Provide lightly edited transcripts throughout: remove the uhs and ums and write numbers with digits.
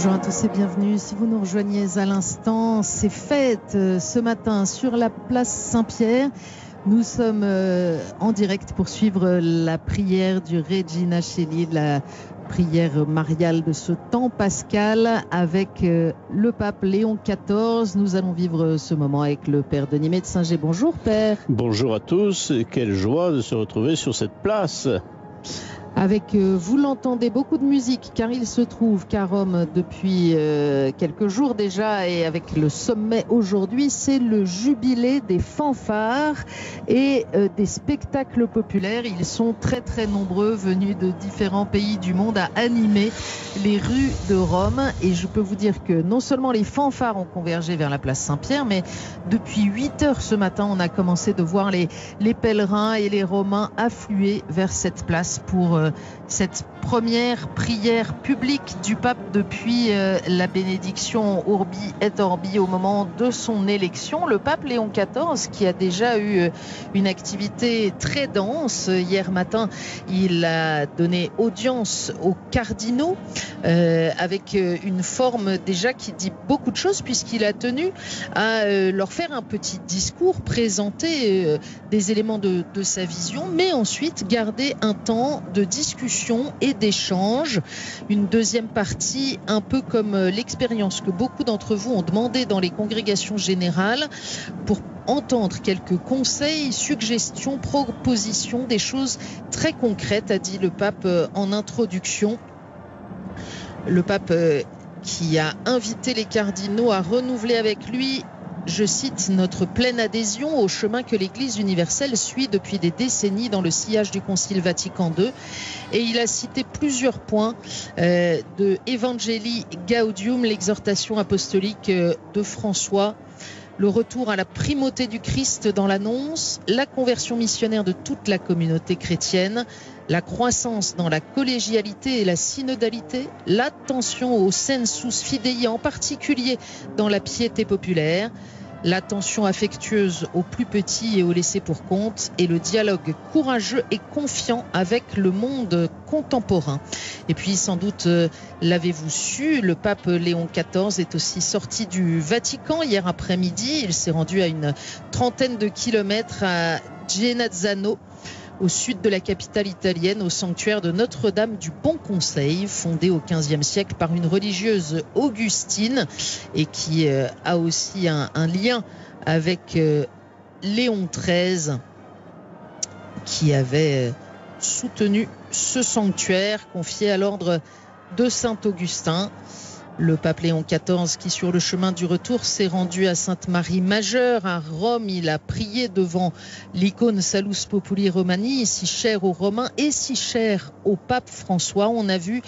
Bonjour à tous et bienvenue. Si vous nous rejoignez à l'instant, c'est fête ce matin sur la place Saint-Pierre. Nous sommes en direct pour suivre la prière du Regina Coeli, la prière mariale de ce temps pascal avec le pape Léon XIV. Nous allons vivre ce moment avec le père Denis Metzinger. Bonjour père. Bonjour à tous, quelle joie de se retrouver sur cette place. Avec, vous l'entendez, beaucoup de musique, car il se trouve qu'à Rome, depuis quelques jours déjà, et avec le sommet aujourd'hui, c'est le jubilé des fanfares et des spectacles populaires. Ils sont très très nombreux, venus de différents pays du monde, à animer les rues de Rome. Et je peux vous dire que non seulement les fanfares ont convergé vers la place Saint-Pierre, mais depuis 8 heures ce matin, on a commencé de voir les pèlerins et les Romains affluer vers cette place pour cette première prière publique du pape depuis la bénédiction Urbi et Orbi au moment de son élection. Le pape Léon XIV, qui a déjà eu une activité très dense, hier matin il a donné audience aux cardinaux avec une forme déjà qui dit beaucoup de choses, puisqu'il a tenu à leur faire un petit discours, présenter des éléments de sa vision, mais ensuite garder un temps de discussion et d'échange. Une deuxième partie, un peu comme l'expérience que beaucoup d'entre vous ont demandé dans les congrégations générales, pour entendre quelques conseils, suggestions, propositions, des choses très concrètes, a dit le pape en introduction. Le pape qui a invité les cardinaux à renouveler avec lui, je cite, notre pleine adhésion au chemin que l'Église universelle suit depuis des décennies dans le sillage du Concile Vatican II. Et il a cité plusieurs points de Evangelii Gaudium, l'exhortation apostolique de François, le retour à la primauté du Christ dans l'annonce, la conversion missionnaire de toute la communauté chrétienne, la croissance dans la collégialité et la synodalité, l'attention au sensus fidei, en particulier dans la piété populaire, l'attention affectueuse aux plus petits et aux laissés pour compte, et le dialogue courageux et confiant avec le monde contemporain. Et puis, sans doute l'avez-vous su, le pape Léon XIV est aussi sorti du Vatican hier après-midi. Il s'est rendu à une trentaine de kilomètres à Genazzano, au sud de la capitale italienne, au sanctuaire de Notre-Dame du Bon Conseil, fondé au XVe siècle par une religieuse augustine et qui a aussi un lien avec Léon XIII, qui avait soutenu ce sanctuaire confié à l'ordre de Saint-Augustin. Le pape Léon XIV, qui sur le chemin du retour s'est rendu à Sainte-Marie Majeure à Rome, il a prié devant l'icône Salus Populi Romani, si chère aux Romains et si chère au pape François. On a vu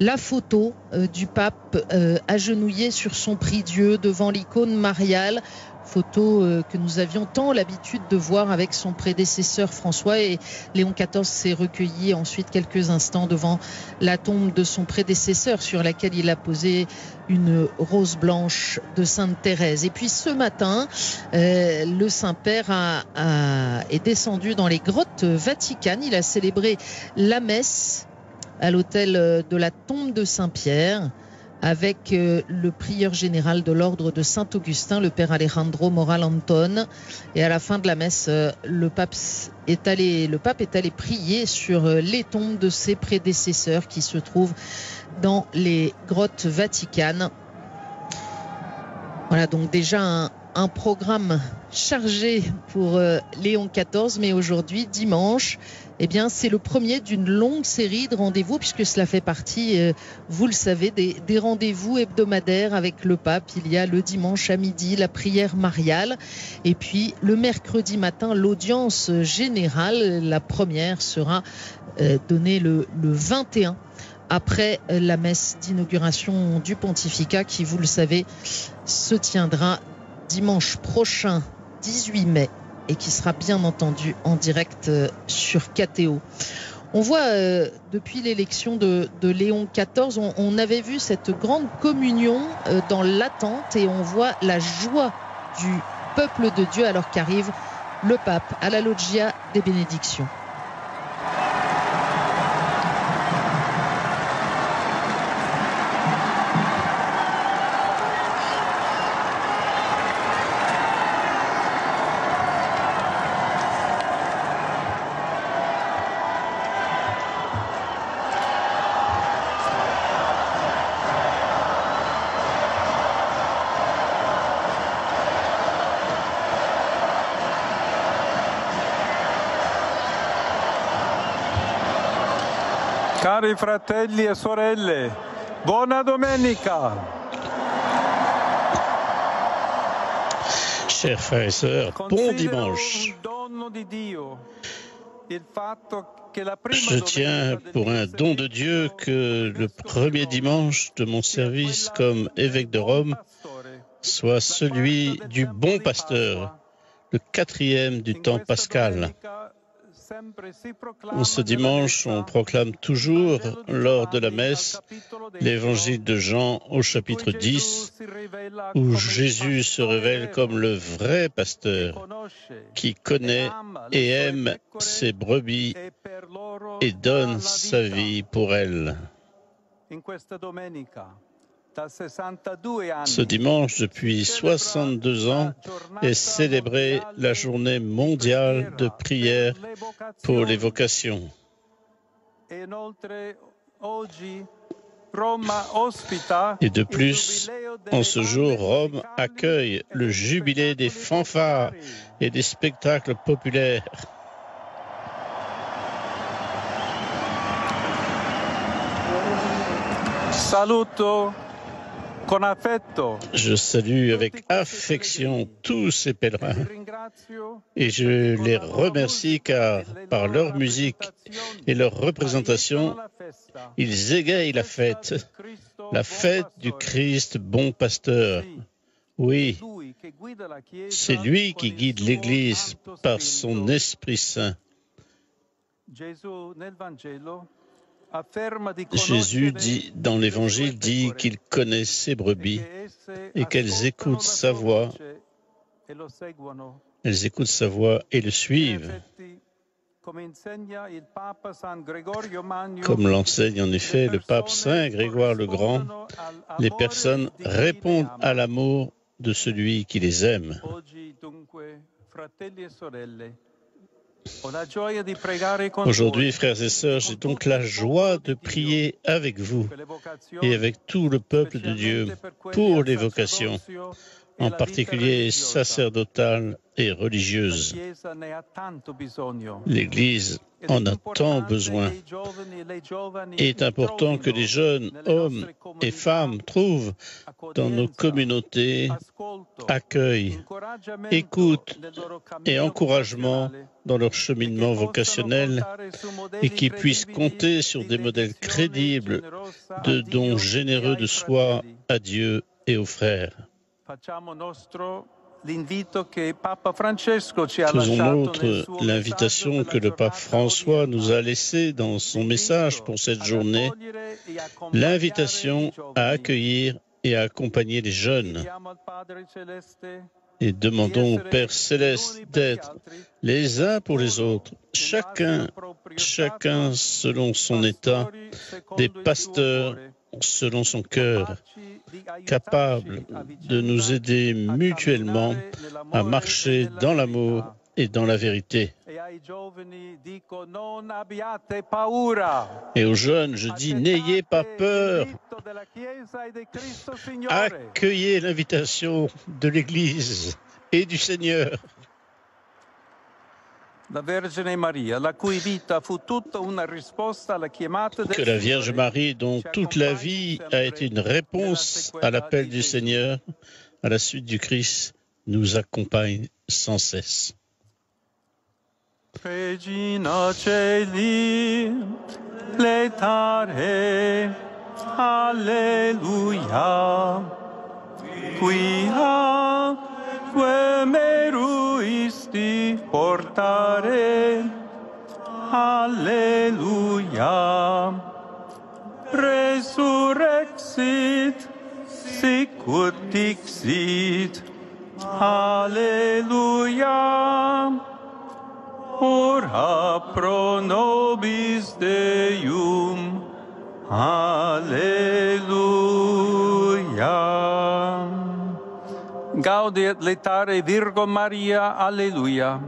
la photo du pape agenouillé sur son prie-dieu devant l'icône mariale. Photo que nous avions tant l'habitude de voir avec son prédécesseur François, et Léon XIV s'est recueilli ensuite quelques instants devant la tombe de son prédécesseur sur laquelle il a posé une rose blanche de Sainte Thérèse. Et puis ce matin, le Saint-Père est descendu dans les grottes vaticanes. Il a célébré la messe à l'autel de la tombe de Saint-Pierre, avec le prieur général de l'ordre de Saint-Augustin, le père Alejandro Moral Anton. Et à la fin de la messe, le pape est allé prier sur les tombes de ses prédécesseurs qui se trouvent dans les grottes vaticanes. Voilà donc déjà un programme chargé pour Léon XIV, mais aujourd'hui, dimanche, eh bien, c'est le premier d'une longue série de rendez-vous, puisque cela fait partie, vous le savez, des rendez-vous hebdomadaires avec le pape. Il y a le dimanche à midi la prière mariale, et puis le mercredi matin l'audience générale. La première sera donnée le 21 après la messe d'inauguration du pontificat, qui, vous le savez, se tiendra dimanche prochain, 18 mai, et qui sera bien entendu en direct sur KTO. On voit depuis l'élection de Léon XIV, on avait vu cette grande communion dans l'attente, et on voit la joie du peuple de Dieu alors qu'arrive le pape à la loggia des bénédictions. Cari fratelli e sorelle, buona domenica. Chers frères et sœurs, bon dimanche. Je tiens pour un don de Dieu que le premier dimanche de mon service comme évêque de Rome soit celui du bon pasteur, le 4e du temps pascal. En ce dimanche, on proclame toujours, lors de la messe, l'évangile de Jean au chapitre 10, où Jésus se révèle comme le vrai pasteur, qui connaît et aime ses brebis et donne sa vie pour elles. Ce dimanche, depuis 62 ans, est célébrée la journée mondiale de prière pour les vocations. Et de plus, en ce jour, Rome accueille le jubilé des fanfares et des spectacles populaires. Saluto con affetto. Je salue avec affection tous ces pèlerins et je les remercie car par leur musique et leur représentation, ils égayent la fête du Christ bon pasteur. Oui, c'est lui qui guide l'Église par son Esprit Saint. Jésus dit dans l'Évangile qu'il connaît ses brebis et qu'elles écoutent sa voix. Elles écoutent sa voix et le suivent. Comme l'enseigne en effet le pape Saint Grégoire le Grand, les personnes répondent à l'amour de celui qui les aime. Aujourd'hui, frères et sœurs, j'ai donc la joie de prier avec vous et avec tout le peuple de Dieu pour les vocations, en particulier sacerdotales et religieuses. L'Église en a tant besoin. Il est important que les jeunes hommes et femmes trouvent dans nos communautés accueil, écoute et encouragement dans leur cheminement vocationnel et qu'ils puissent compter sur des modèles crédibles de dons généreux de soi à Dieu et aux frères. Faisons nôtre l'invitation que le pape François nous a laissée dans son message pour cette journée, l'invitation à accueillir et à accompagner les jeunes. Et demandons au Père Céleste d'être les uns pour les autres, chacun selon son état, des pasteurs selon son cœur, capables de nous aider mutuellement à marcher dans l'amour et dans la vérité. Et aux jeunes, je dis, n'ayez pas peur. Accueillez l'invitation de l'Église et du Seigneur. Que la Vierge Marie, dont toute la vie a été une réponse à l'appel du Seigneur, à la suite du Christ, nous accompagne sans cesse. Regina Celi, letare, Alleluia, quia que meruisti portare, Alleluia, resurrexit, sicut dixit, Alleluia, ora pro nobis Deum, Alleluia. Gaudiet letare Virgo Maria, Alleluia.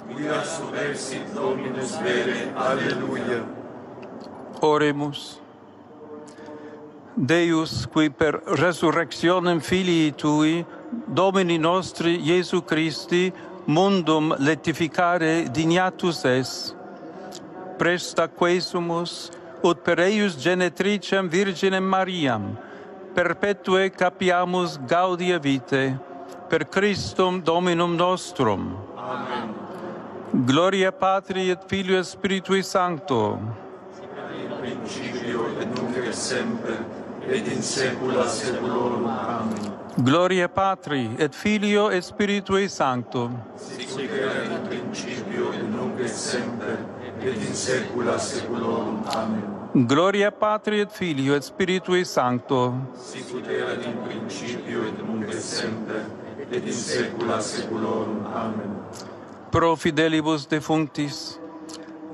Quia subversit Dominus vere, Alleluia. Oremus. Deus, qui per resurrectionem Filii Tui, Domini nostri Iesu Christi, mundum letificare dignatus es, presta quesumus ut per eius genetricem Virginem Mariam, perpetue capiamus gaudia vitae, per Christum Dominum nostrum. Amen. Gloria Patri et Filio et Spiritui Sancto. In principio et nunc et semper, et in saecula saeculorum. Amen. Gloria Patri et Filio et Spiritui Sancto. Sic erat in principio et nunc et semper, et in saecula saeculorum. Amen. Gloria Patri et Filio et Spiritui Sancto. Sic erat in principio et nunc et semper, et in saecula saeculorum. Amen. Pro fidelibus defunctis,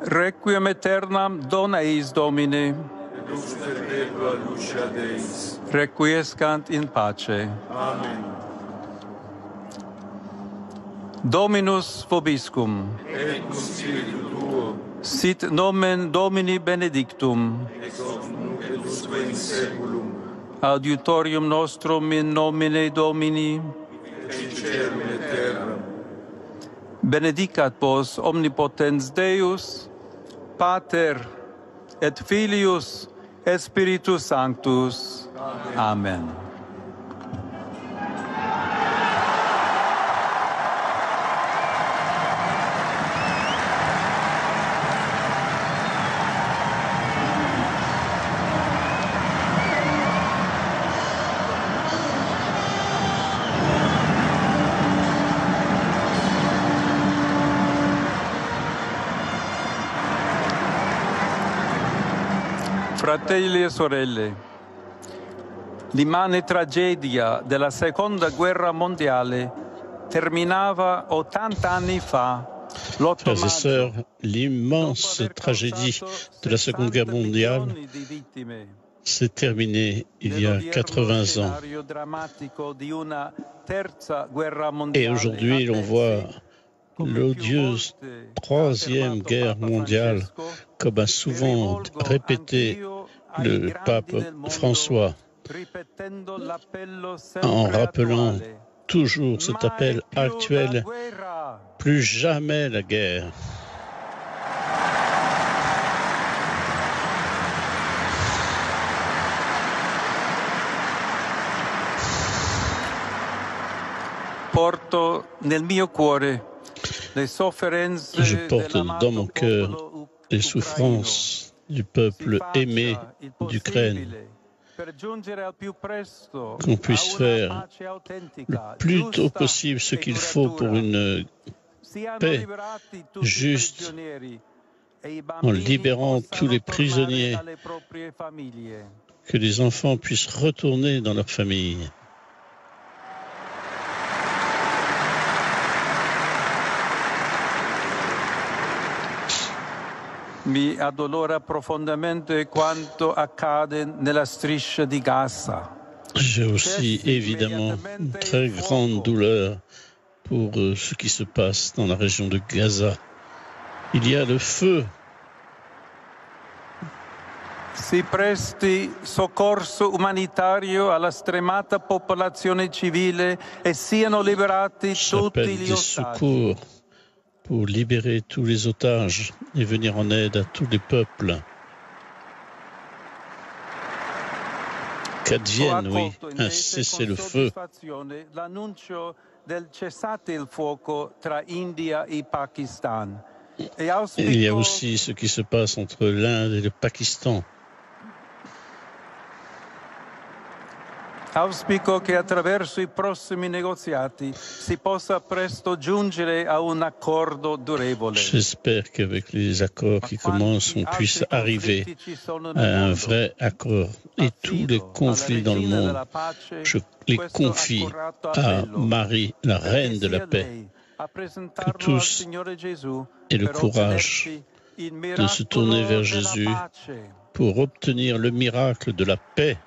requiem aeternam dona eis Domine, Et lux perpetua lucia Deis. requiescant in pace. Amen. Dominus vobiscum, Et cum spiritu tuo, sit nomen Domini benedictum, ex hoc nunc et usque in saeculum, adiutorium nostrum in nomine Domini, et in caelum et terram. benedicat vos omnipotens Deus, Pater et Filius et Spiritus Sanctus. Amen. Fratelli e sorelle, l'immane tragedia della Seconda Guerra Mondiale terminava 80 anni fa, l'8 Frères et maggio. sœurs, l'immense tragédie de la Seconde Guerre mondiale s'est terminée il y a 80 ans. Et aujourd'hui, l'on voit l'odieuse Troisième Guerre mondiale, comme a souvent répété le pape François, en rappelant toujours cet appel actuel, plus jamais la guerre. Porto nel mio cuore le sofferenze Je porte dans mon cœur les dell'amato souffrances du peuple aimé d'Ukraine, qu'on puisse faire le plus tôt possible ce qu'il faut pour une paix juste, en libérant tous les prisonniers, que les enfants puissent retourner dans leur famille. Mi addolora profondamente quanto accade nella striscia di Gaza. J'ai aussi évidemment une très grande douleur pour ce qui se passe dans la région de Gaza. Il y a le feu. Si presti soccorso umanitario alla stremata popolazione civile e siano liberati tutti J'appelle gli des ostaggi. secours pour libérer tous les otages et venir en aide à tous les peuples. Qu'advienne, oui, un cessez-le-feu. L'annuncio del cessate il fuoco tra India e Pakistan. E Il y a aussi ce qui se passe entre l'Inde et le Pakistan. Auspico che attraverso i prossimi negoziati si possa presto giungere a un accordo durevole. J'espère qu'avec les accords qui commencent, on puisse arriver à un vrai accord. Et tous les conflits dans le monde, je les confie à Marie, la reine de la paix. Que tous aient le courage de se tourner vers Jésus pour obtenir le miracle de la paix.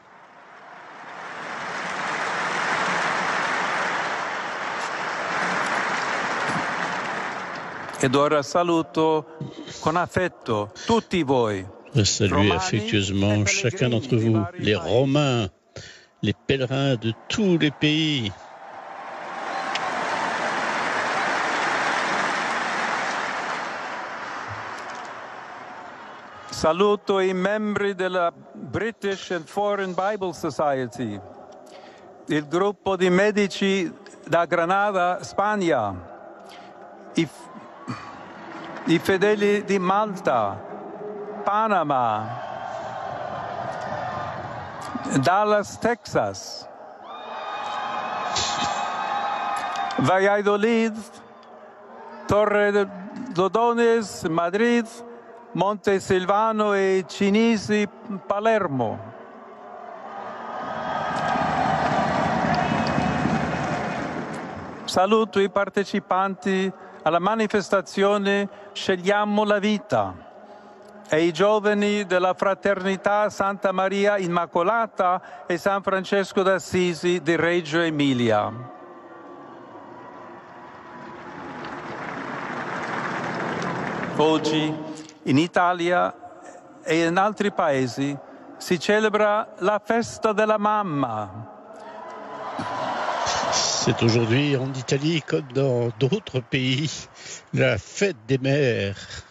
Ed ora saluto con affetto tutti voi. Je salue affectueusement chacun d'entre vous, les Romains, les pèlerins de tous les pays. Saluto i membri della British and Foreign Bible Society, il gruppo di medici da Granada, Spagna, i fedeli di Malta, Panama, Dallas, Texas, Valladolid, Torredones, Madrid, Montesilvano e Cinisi, Palermo. Saluto i partecipanti alla manifestazione Scegliamo la vita e i giovani della Fraternità Santa Maria Immacolata e San Francesco d'Assisi di Reggio Emilia. Oggi in Italia e in altri paesi si celebra la festa della mamma. C'est aujourd'hui en Italie comme dans d'autres pays la fête des mères.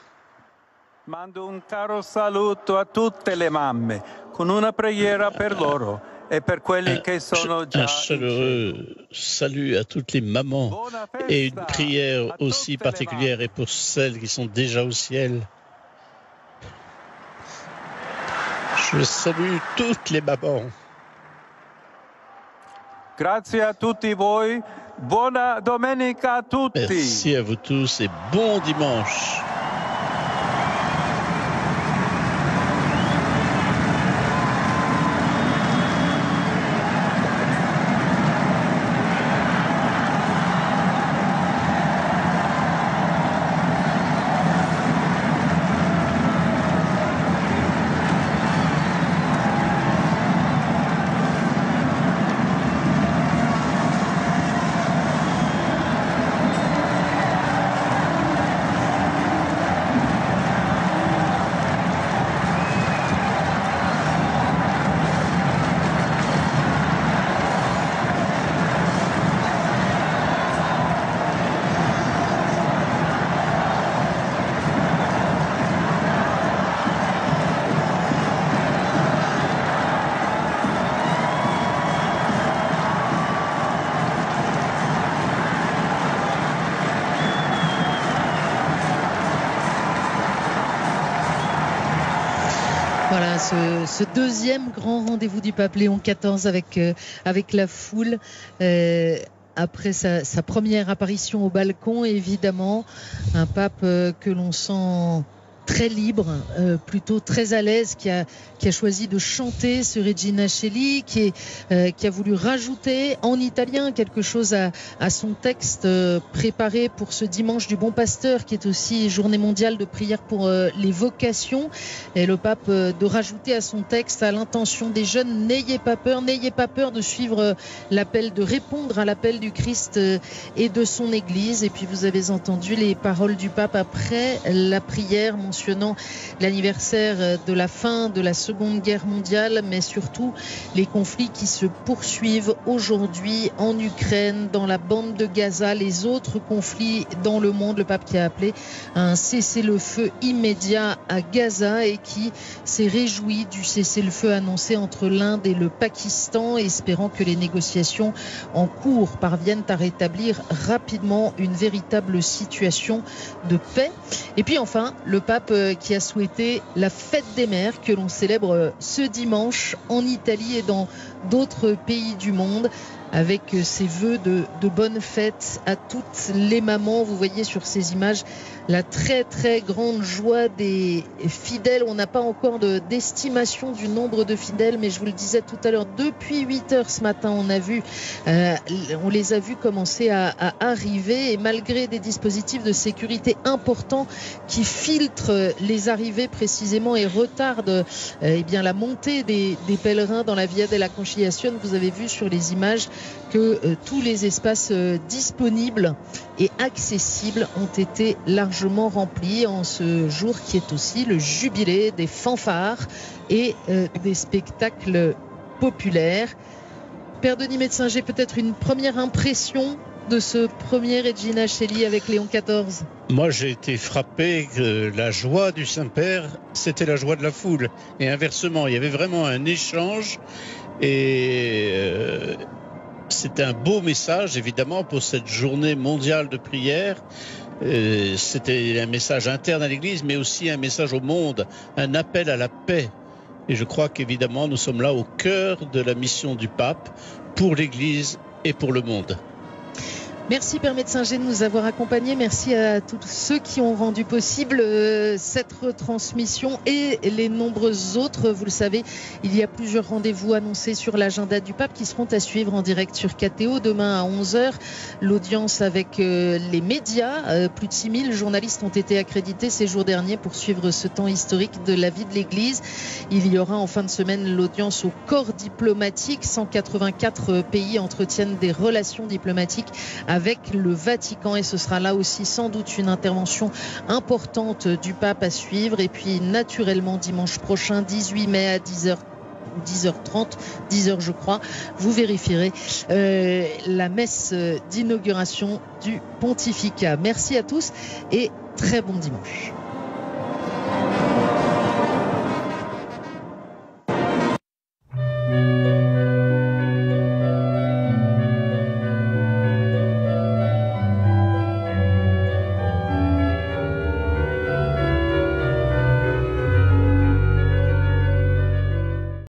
Mando un caro saluto a tutte le mamme con una preghiera per loro e per quelli che sono già un chaleureux salut à toutes les mamans et une prière aussi particulière et pour celles qui sont déjà au ciel. Je salue toutes les mamans. Grazie a tutti voi, buona domenica a tutti. Merci à vous tous et bon dimanche. Voilà, ce deuxième grand rendez-vous du pape Léon XIV avec la foule. Après sa première apparition au balcon, évidemment, un pape que l'on sent très libre, plutôt très à l'aise, qui a choisi de chanter ce Regina Coeli, qui a voulu rajouter en italien quelque chose à son texte préparé pour ce dimanche du Bon Pasteur, qui est aussi journée mondiale de prière pour les vocations. Et le pape de rajouter à son texte, à l'intention des jeunes: n'ayez pas peur de suivre l'appel, de répondre à l'appel du Christ et de son Église. Et puis vous avez entendu les paroles du pape après la prière, mentionnant l'anniversaire de la fin de la Seconde Guerre mondiale, mais surtout les conflits qui se poursuivent aujourd'hui en Ukraine, dans la bande de Gaza, les autres conflits dans le monde. Le pape qui a appelé à un cessez-le-feu immédiat à Gaza et qui s'est réjoui du cessez-le-feu annoncé entre l'Inde et le Pakistan, espérant que les négociations en cours parviennent à rétablir rapidement une véritable situation de paix. Et puis enfin, le pape qui a souhaité la fête des mères que l'on célèbre ce dimanche en Italie et dans d'autres pays du monde, avec ses vœux de bonne fête à toutes les mamans. Vous voyez sur ces images la très très grande joie des fidèles. On n'a pas encore d'estimation du nombre de fidèles, mais je vous le disais tout à l'heure, depuis 8 heures ce matin, on les a vus commencer à arriver, et malgré des dispositifs de sécurité importants qui filtrent les arrivées précisément et retardent la montée des pèlerins dans la Via della Conciliazione, vous avez vu sur les images que tous les espaces disponibles et accessibles ont été largement remplis en ce jour qui est aussi le jubilé des fanfares et des spectacles populaires. Père Denis Metzinger, peut-être une première impression de ce premier Regina Coeli avec Léon XIV? Moi, j'ai été frappé que la joie du Saint-Père, c'était la joie de la foule. Et inversement, il y avait vraiment un échange. Et c'était un beau message, évidemment, pour cette journée mondiale de prière. C'était un message interne à l'Église, mais aussi un message au monde, un appel à la paix. Et je crois qu'évidemment, nous sommes là au cœur de la mission du pape pour l'Église et pour le monde. Merci Père Metzinger de nous avoir accompagnés. Merci à tous ceux qui ont rendu possible cette retransmission et les nombreuses autres. Vous le savez, il y a plusieurs rendez-vous annoncés sur l'agenda du pape qui seront à suivre en direct sur KTO. Demain à 11h, l'audience avec les médias. Plus de 6000 journalistes ont été accrédités ces jours derniers pour suivre ce temps historique de la vie de l'Église. Il y aura en fin de semaine l'audience au corps diplomatique. 184 pays entretiennent des relations diplomatiques avec le Vatican et ce sera là aussi sans doute une intervention importante du pape à suivre. Et puis naturellement dimanche prochain 18 mai à 10h30, 10h je crois, vous vérifierez la messe d'inauguration du pontificat. Merci à tous et très bon dimanche.